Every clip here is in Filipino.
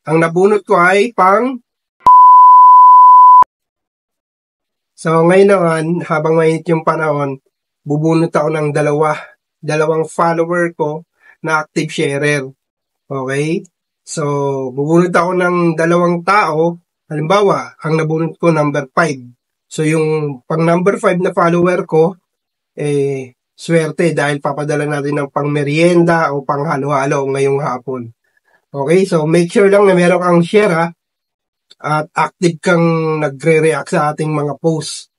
Ang nabunot ko ay So ngayon naman, habang mainit yung panahon, bubunot ako ng dalawang follower ko na active sharer. Okay? So, bubunot ako ng dalawang tao. Halimbawa, ang nabunot ko number 5. So, yung pang number 5 na follower ko, swerte dahil papadala natin ng pang merienda o pang halo-halo ngayong hapon. Okay? So, make sure lang na meron kang share ha, at active kang nagre-react sa ating mga posts.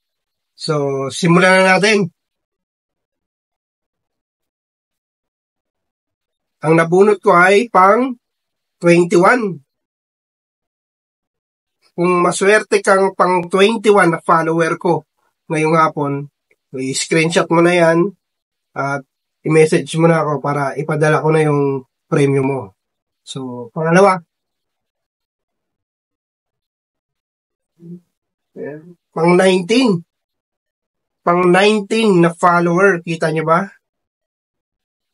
So, simulan na natin. Ang nabunot ko ay pang 21. Kung maswerte kang pang 21 na follower ko ngayong hapon, i-screenshot mo na yan at i-message mo na ako para ipadala ko na yung premium mo. So, pangalawa. Pang 19. Pang 19 na follower. Kita nyo ba?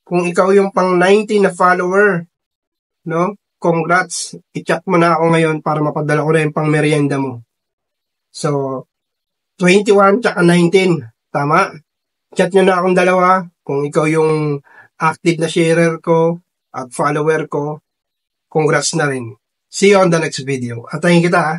Kung ikaw yung pang 19 na follower, no? Congrats. I-chat mo na ako ngayon para mapadala ko na yung pang merienda mo. So, 21 tsaka 19. Tama? Chat nyo na akong dalawa kung ikaw yung active na sharer ko at follower ko. Congrats na rin. See you on the next video. Atayin kita ha.